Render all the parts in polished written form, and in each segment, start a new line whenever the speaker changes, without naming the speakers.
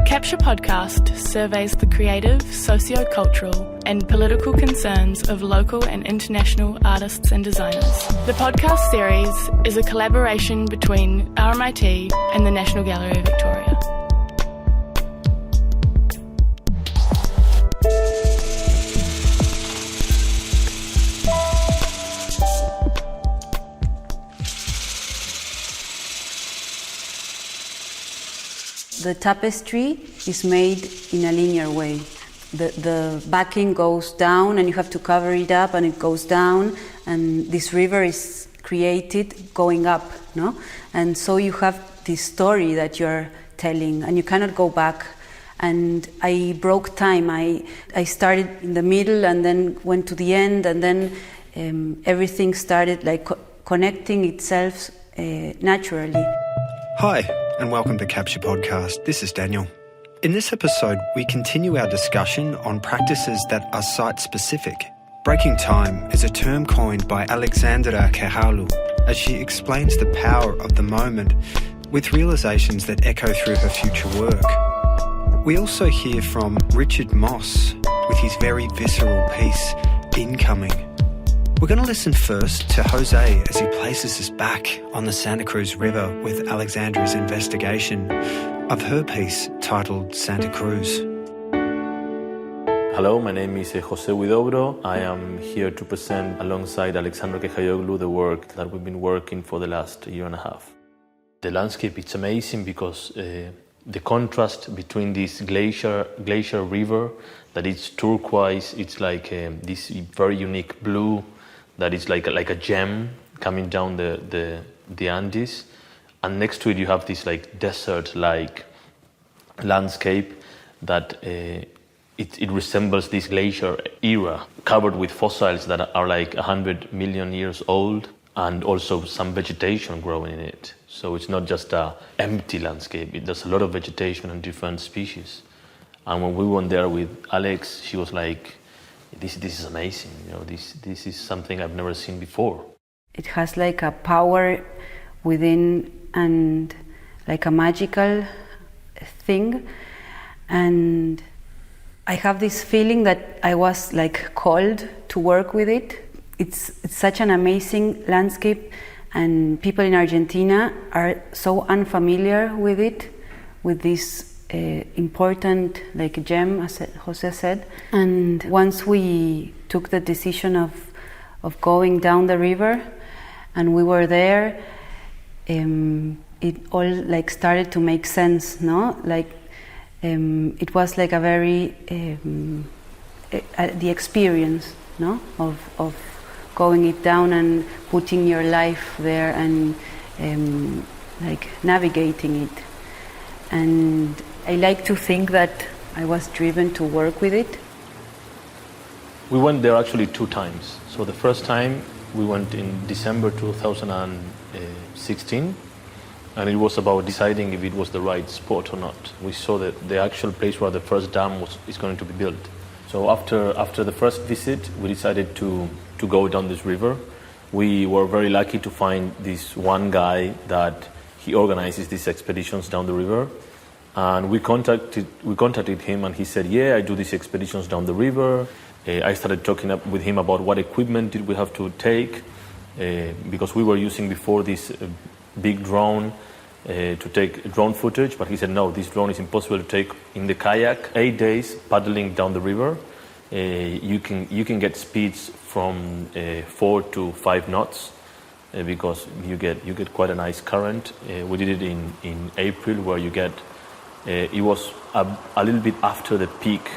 Capture Podcast surveys the creative, socio-cultural and political concerns of local and international artists and designers. The podcast series is a collaboration between RMIT and the National Gallery of Victoria.
The tapestry is made in a linear way. The backing goes down and you have to cover it up and it goes down, and this river is created going up, no? And so you have this story that you're telling and you cannot go back. And I broke time. I started in the middle and then went to the end, and then everything started like connecting itself naturally.
Hi, and welcome to Capture Podcast. This is Daniel. In this episode, we continue our discussion on practices that are site-specific. Breaking time is a term coined by Alexandra Kehalu as she explains the power of the moment with realizations that echo through her future work. We also hear from Richard Moss with his very visceral piece, Incoming. We're going to listen first to Jose as he places us back on the Santa Cruz River with Alexandra's investigation of her piece titled Santa Cruz.
Hello, my name is Jose Huidobro. I am here to present alongside Alexandra Kehalu the work that we've been working for the last year and a half. The landscape, it's amazing because the contrast between this glacier river that is turquoise, it's like this very unique blue that is like a gem coming down the Andes, and next to it you have this like desert-like landscape that it resembles this glacier era, covered with fossils that are like 100 million years old, and also some vegetation growing in it. So it's not just an empty landscape; there's a lot of vegetation and different species. And when we went there with Alex, she was like, This is amazing, you know, this is something I've never seen before.
It has like a power within and like a magical thing, and I have this feeling that I was like called to work with it. It's such an amazing landscape, and people in Argentina are so unfamiliar with it, with this important like gem, as Jose said. And once we took the decision of going down the river and we were there, it all like started to make sense, no? Like it was like a very the experience, no, of going it down and putting your life there and like navigating it. And I like to think that I was driven to work with it.
We went there actually 2 times. So the first time we went in December 2016, and it was about deciding if it was the right spot or not. We saw that the actual place where the first dam is going to be built. So after the first visit, we decided to go down this river. We were very lucky to find this one guy that he organizes these expeditions down the river. And we contacted him, and he said, yeah, I do these expeditions down the river. I started talking with him about what equipment did we have to take, because we were using before this big drone to take drone footage, but he said, no, this drone is impossible to take in the kayak. 8 days paddling down the river, you can get speeds from 4 to 5 knots, because you get quite a nice current. We did it in April, where you get it was a little bit after the peak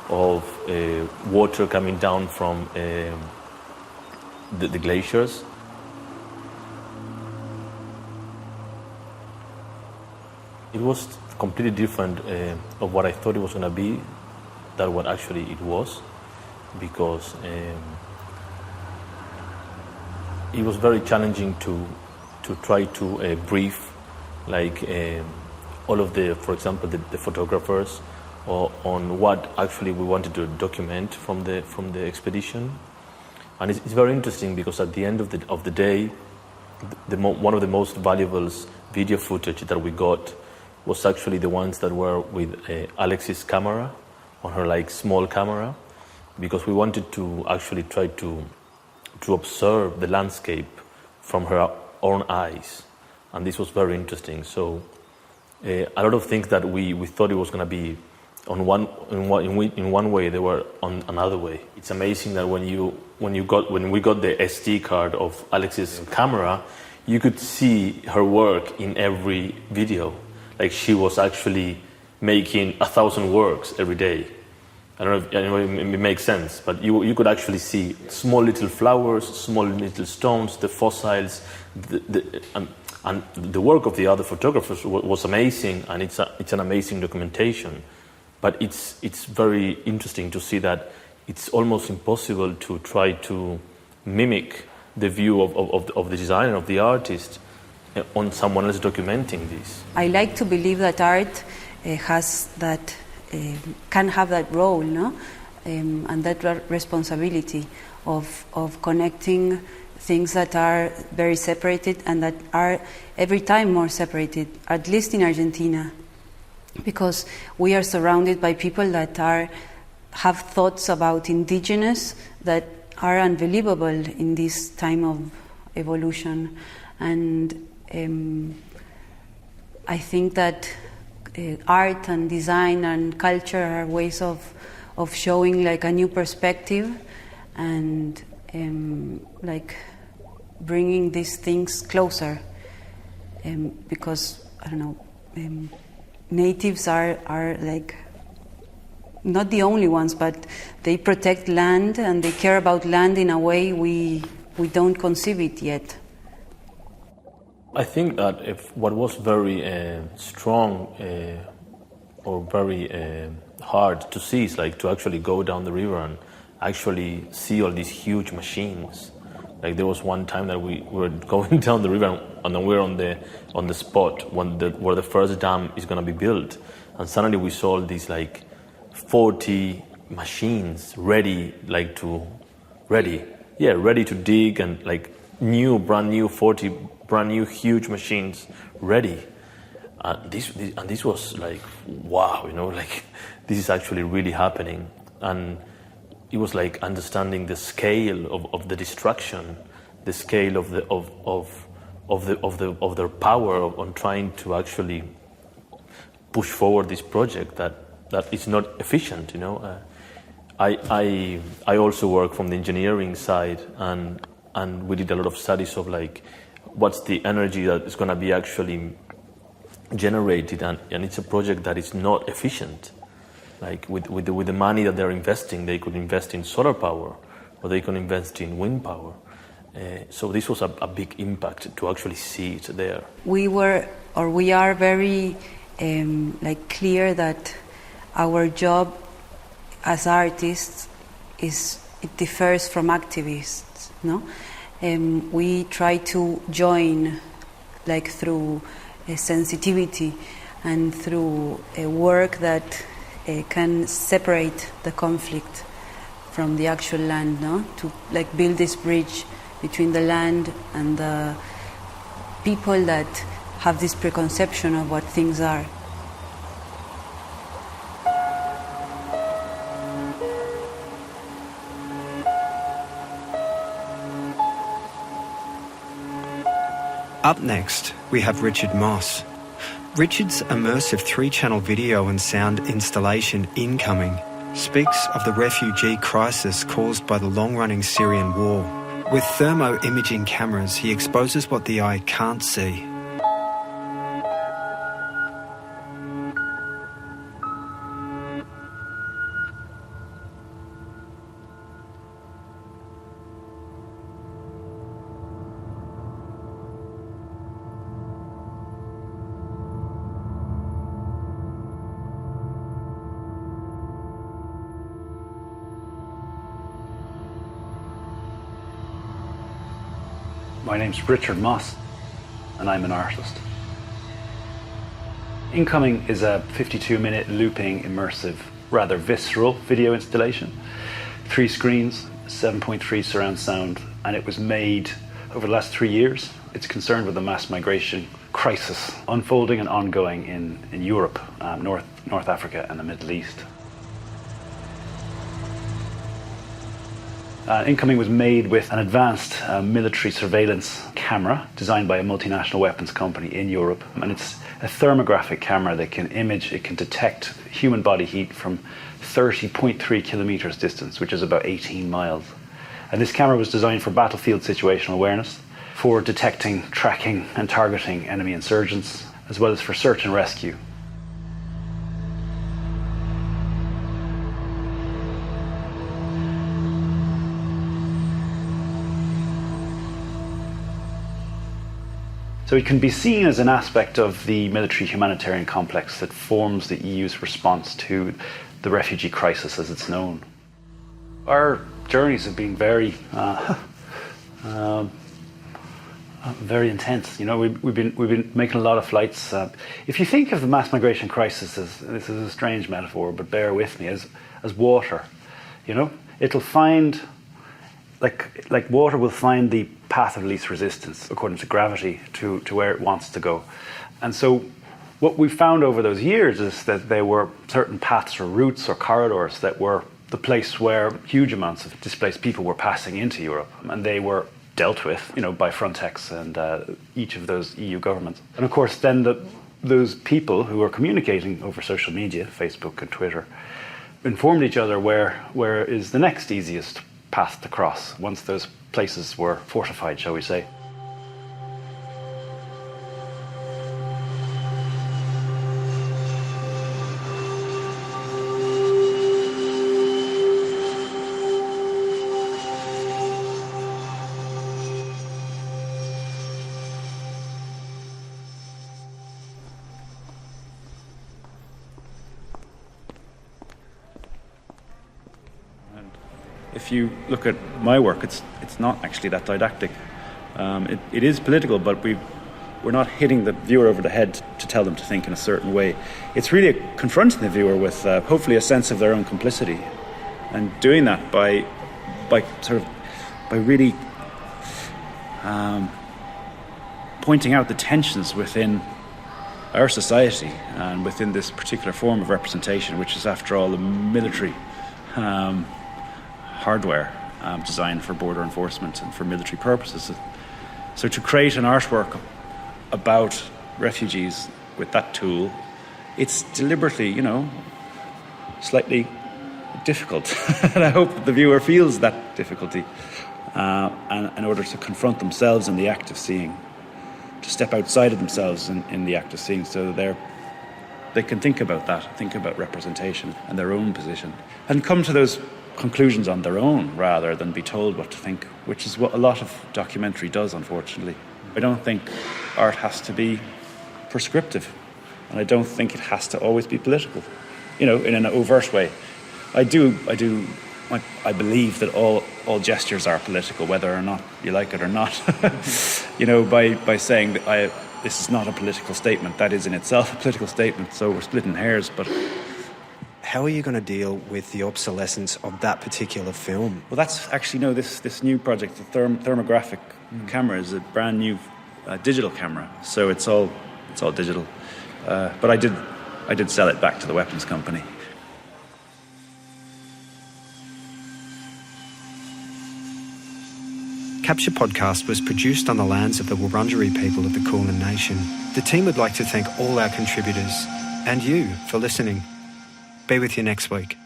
of water coming down from the glaciers. It was completely different of what I thought it was going to be than what actually it was, because it was very challenging to try to brief like all of for example, the photographers on what actually we wanted to document from the expedition. And it's very interesting because at the end of the day, one of the most valuable video footage that we got was actually the ones that were with Alex's camera, on her like small camera, because we wanted to actually try to observe the landscape from her own eyes, and this was very interesting. So a lot of things that we thought it was going to be in one way, they were on another way. It's amazing that when we got the SD card of Alex's camera, you could see her work in every video. Like she was actually making 1,000 works every day. I don't know if it makes sense, but you could actually see small little flowers, small little stones, the fossils, and the work of the other photographers was amazing, and it's an amazing documentation. But it's very interesting to see that it's almost impossible to try to mimic the view of the designer, of the artist, on someone else documenting this.
I like to believe that art has that, can have that role, no? And that responsibility of connecting things that are very separated and that are every time more separated, at least in Argentina, because we are surrounded by people that have thoughts about indigenous that are unbelievable in this time of evolution. And I think that art and design and culture are ways of showing like a new perspective and like bringing these things closer, because I don't know, natives are like not the only ones, but they protect land and they care about land in a way we don't conceive it yet.
I think that if what was very strong or very hard to see is like to actually go down the river and actually see all these huge machines. Like there was one time that we were going down the river and then we were on the spot where the first dam is going to be built, and suddenly we saw all these like 40 machines ready to dig, and like brand new 40 brand new huge machines ready. This was like, wow, like this is actually really happening. And it was like understanding the scale of the destruction, the scale of their power on trying to actually push forward this project that is not efficient. I also work from the engineering side, and we did a lot of studies of like what's the energy that is going to be actually generated, and it's a project that is not efficient. Like with the money that they're investing, they could invest in solar power, or they can invest in wind power. So this was a big impact to actually see it there. We
are very like clear that our job as artists it differs from activists, no? We try to join, like through sensitivity and through a work that can separate the conflict from the actual land, no? To like build this bridge between the land and the people that have this preconception of what things are.
Up next, we have Richard Moss. Richard's immersive 3-channel video and sound installation, Incoming, speaks of the refugee crisis caused by the long-running Syrian war. With thermo-imaging cameras, he exposes what the eye can't see.
My name's Richard Moss, and I'm an artist. Incoming is a 52-minute looping, immersive, rather visceral video installation. 3 screens, 7.3 surround sound, and it was made over the last 3 years. It's concerned with the mass migration crisis unfolding and ongoing in Europe, North Africa and the Middle East. Incoming was made with an advanced military surveillance camera designed by a multinational weapons company in Europe. And it's a thermographic camera that can it can detect human body heat from 30.3 kilometers distance, which is about 18 miles. And this camera was designed for battlefield situational awareness, for detecting, tracking and targeting enemy insurgents, as well as for search and rescue. So it can be seen as an aspect of the military humanitarian complex that forms the EU's response to the refugee crisis as it's known. Our journeys have been very intense. You know, we've been making a lot of flights. If you think of the mass migration crisis as, this is a strange metaphor, but bear with me, as water. You know, it'll find, like water will find the path of least resistance according to gravity to where it wants to go. And so what we've found over those years is that there were certain paths or routes or corridors that were the place where huge amounts of displaced people were passing into Europe, and they were dealt with, you know, by Frontex and each of those EU governments. And of course then those people who were communicating over social media, Facebook and Twitter, informed each other where is the next easiest path to cross once those places were fortified, shall we say.
If you look at my work, it's not actually that didactic. It is political, but we're not hitting the viewer over the head to tell them to think in a certain way. It's really confronting the viewer with hopefully a sense of their own complicity, and doing that by really pointing out the tensions within our society and within this particular form of representation, which is, after all, the military hardware designed for border enforcement and for military purposes. So to create an artwork about refugees with that tool, it's deliberately, you know, slightly difficult. And I hope that the viewer feels that difficulty and in order to confront themselves in the act of seeing, to step outside of themselves in the act of seeing, so that they can think about that, think about representation and their own position, and come to those conclusions on their own rather than be told what to think, which is what a lot of documentary does, unfortunately. I don't think art has to be prescriptive, and I don't think it has to always be political, you know, in an overt way. I believe that all gestures are political, whether or not you like it or not. You know, by saying that this is not a political statement, that is in itself a political statement, so we're splitting hairs. But
how are you going to deal with the obsolescence of that particular film?
Well, that's actually, this new project, the thermographic camera, is a brand new digital camera, so it's all digital. But I did sell it back to the weapons company.
Capture Podcast was produced on the lands of the Wurundjeri people of the Kulin Nation. The team would like to thank all our contributors and you for listening. Be with you next week.